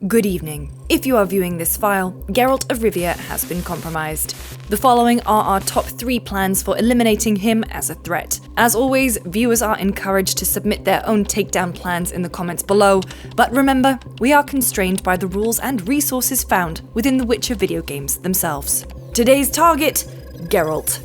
Good evening. If you are viewing this file, Geralt of Rivia has been compromised. The following are our top 3 plans for eliminating him as a threat. As always, viewers are encouraged to submit their own takedown plans in the comments below, but remember, we are constrained by the rules and resources found within the Witcher video games themselves. Today's target, Geralt.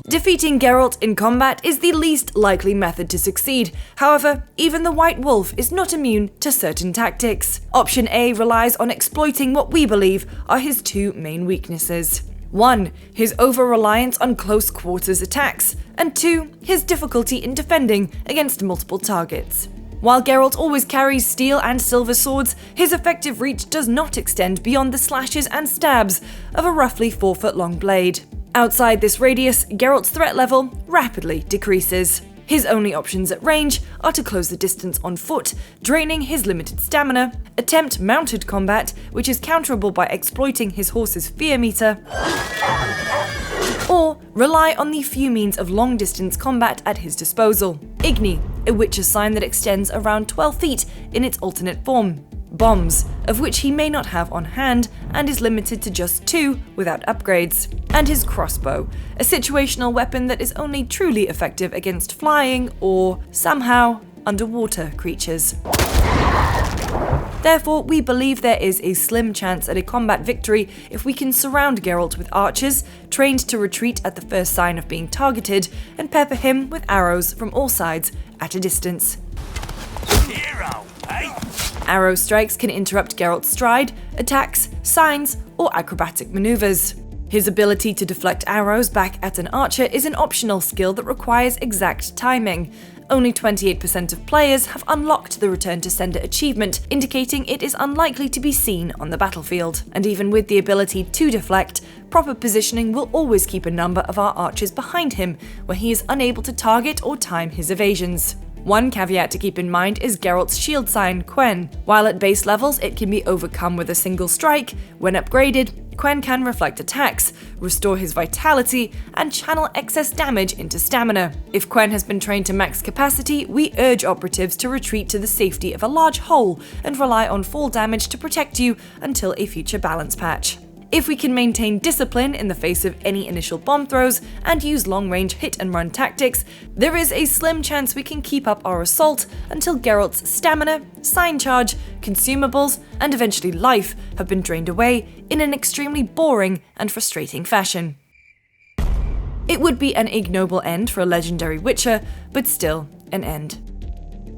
Defeating Geralt in combat is the least likely method to succeed. However, even the White Wolf is not immune to certain tactics. Option A relies on exploiting what we believe are his 2 main weaknesses. 1. His over-reliance on close quarters attacks, and 2. His difficulty in defending against multiple targets. While Geralt always carries steel and silver swords, his effective reach does not extend beyond the slashes and stabs of a roughly 4-foot-long blade. Outside this radius, Geralt's threat level rapidly decreases. His only options at range are to close the distance on foot, draining his limited stamina, attempt mounted combat, which is counterable by exploiting his horse's fear meter, or rely on the few means of long-distance combat at his disposal. Igni, a Witcher sign that extends around 12 feet in its alternate form. Bombs, of which he may not have on hand and is limited to just 2 without upgrades. And his crossbow, a situational weapon that is only truly effective against flying or, somehow, underwater creatures. Therefore, we believe there is a slim chance at a combat victory if we can surround Geralt with archers, trained to retreat at the first sign of being targeted, and pepper him with arrows from all sides at a distance. Hero, eh? Arrow strikes can interrupt Geralt's stride, attacks, signs, or acrobatic maneuvers. His ability to deflect arrows back at an archer is an optional skill that requires exact timing. Only 28% of players have unlocked the Return to Sender achievement, indicating it is unlikely to be seen on the battlefield. And even with the ability to deflect, proper positioning will always keep a number of our archers behind him, where he is unable to target or time his evasions. One caveat to keep in mind is Geralt's shield sign, Quen. While at base levels it can be overcome with a single strike, when upgraded, Quen can reflect attacks, restore his vitality, and channel excess damage into stamina. If Quen has been trained to max capacity, we urge operatives to retreat to the safety of a large hole and rely on fall damage to protect you until a future balance patch. If we can maintain discipline in the face of any initial bomb throws and use long-range hit-and-run tactics, there is a slim chance we can keep up our assault until Geralt's stamina, sign charge, consumables, and eventually life have been drained away in an extremely boring and frustrating fashion. It would be an ignoble end for a legendary Witcher, but still an end.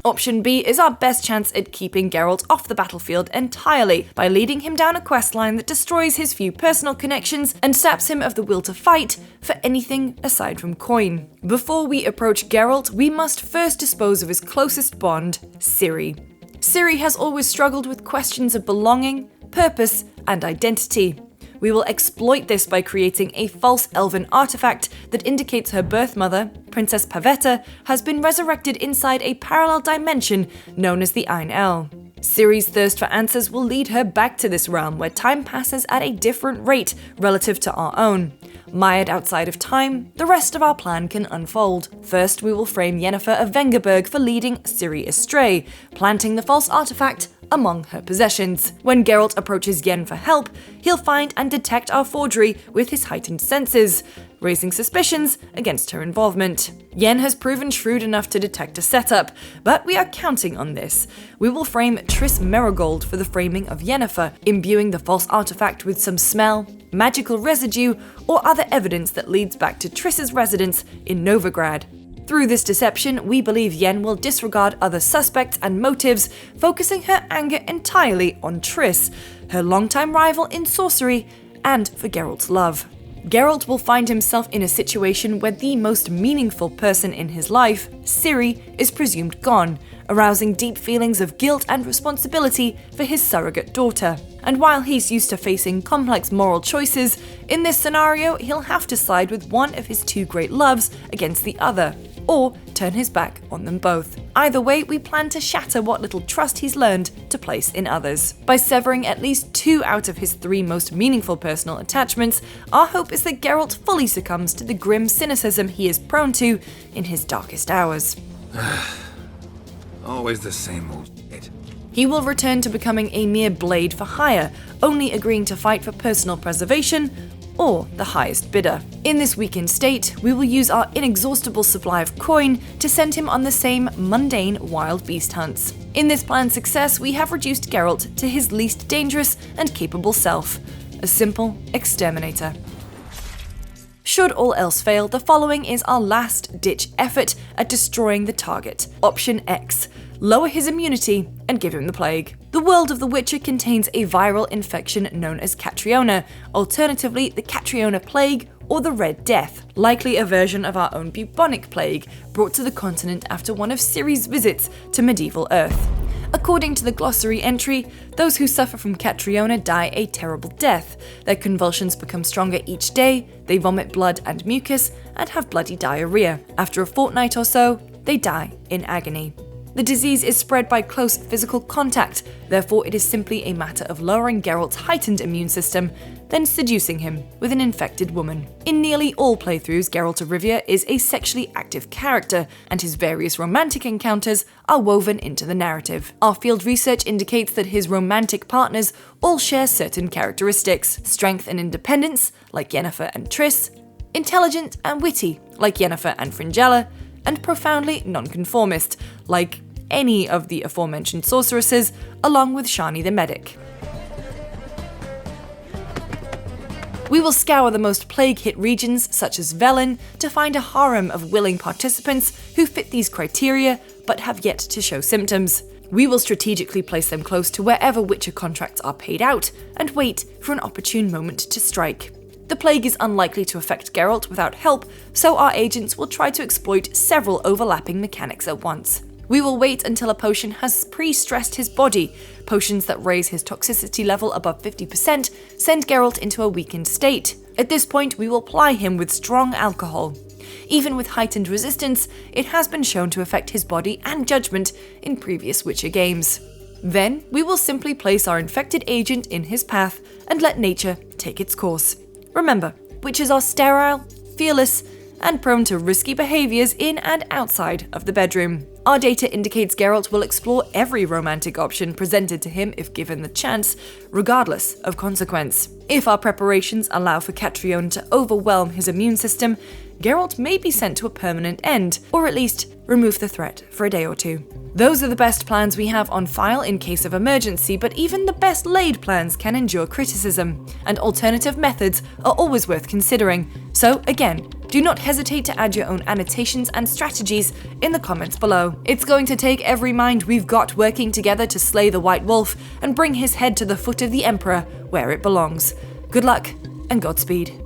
Option B is our best chance at keeping Geralt off the battlefield entirely by leading him down a questline that destroys his few personal connections and saps him of the will to fight for anything aside from coin. Before we approach Geralt, we must first dispose of his closest bond, Ciri. Ciri has always struggled with questions of belonging, purpose, and identity. We will exploit this by creating a false elven artifact that indicates her birth mother, Princess Pavetta, has been resurrected inside a parallel dimension known as the Ein El. Ciri's thirst for answers will lead her back to this realm where time passes at a different rate relative to our own. Mired outside of time, the rest of our plan can unfold. First, we will frame Yennefer of Vengerberg for leading Ciri astray, planting the false artifact among her possessions. When Geralt approaches Yen for help, he'll find and detect our forgery with his heightened senses, raising suspicions against her involvement. Yen has proven shrewd enough to detect a setup, but we are counting on this. We will frame Triss Merigold for the framing of Yennefer, imbuing the false artifact with some smell, magical residue, or other evidence that leads back to Triss's residence in Novigrad. Through this deception, we believe Yen will disregard other suspects and motives, focusing her anger entirely on Triss, her longtime rival in sorcery, and for Geralt's love. Geralt will find himself in a situation where the most meaningful person in his life, Ciri, is presumed gone, arousing deep feelings of guilt and responsibility for his surrogate daughter. And while he's used to facing complex moral choices, in this scenario he'll have to side with one of his 2 great loves against the other, or turn his back on them both. Either way, we plan to shatter what little trust he's learned to place in others. By severing at least 2 out of his 3 most meaningful personal attachments, our hope is that Geralt fully succumbs to the grim cynicism he is prone to in his darkest hours. Always the same old shit. He will return to becoming a mere blade for hire, only agreeing to fight for personal preservation or the highest bidder. In this weakened state, we will use our inexhaustible supply of coin to send him on the same mundane wild beast hunts. In this plan's success, we have reduced Geralt to his least dangerous and capable self, a simple exterminator. Should all else fail, the following is our last-ditch effort at destroying the target. Option X. Lower his immunity and give him the plague. The world of The Witcher contains a viral infection known as Catriona, alternatively the Catriona Plague or the Red Death, likely a version of our own bubonic plague, brought to the continent after one of Ciri's visits to medieval Earth. According to the glossary entry, those who suffer from Catriona die a terrible death. Their convulsions become stronger each day, they vomit blood and mucus, and have bloody diarrhea. After a fortnight or so, they die in agony. The disease is spread by close physical contact, therefore it is simply a matter of lowering Geralt's heightened immune system, then seducing him with an infected woman. In nearly all playthroughs, Geralt of Rivia is a sexually active character, and his various romantic encounters are woven into the narrative. Our field research indicates that his romantic partners all share certain characteristics: strength and independence, like Yennefer and Triss, intelligent and witty, like Yennefer and Fringilla, and profoundly nonconformist, like any of the aforementioned sorceresses, along with Shani the medic. We will scour the most plague-hit regions, such as Velen, to find a harem of willing participants who fit these criteria but have yet to show symptoms. We will strategically place them close to wherever Witcher contracts are paid out, and wait for an opportune moment to strike. The plague is unlikely to affect Geralt without help, so our agents will try to exploit several overlapping mechanics at once. We will wait until a potion has pre-stressed his body. Potions that raise his toxicity level above 50% send Geralt into a weakened state. At this point, we will ply him with strong alcohol. Even with heightened resistance, it has been shown to affect his body and judgment in previous Witcher games. Then, we will simply place our infected agent in his path and let nature take its course. Remember, witches are sterile, fearless, and prone to risky behaviors in and outside of the bedroom. Our data indicates Geralt will explore every romantic option presented to him if given the chance, regardless of consequence. If our preparations allow for Catriona to overwhelm his immune system, Geralt may be sent to a permanent end, or at least remove the threat for a day or two. Those are the best plans we have on file in case of emergency, but even the best laid plans can endure criticism, and alternative methods are always worth considering. So again, do not hesitate to add your own annotations and strategies in the comments below. It's going to take every mind we've got working together to slay the White Wolf and bring his head to the foot of the Emperor where it belongs. Good luck and Godspeed.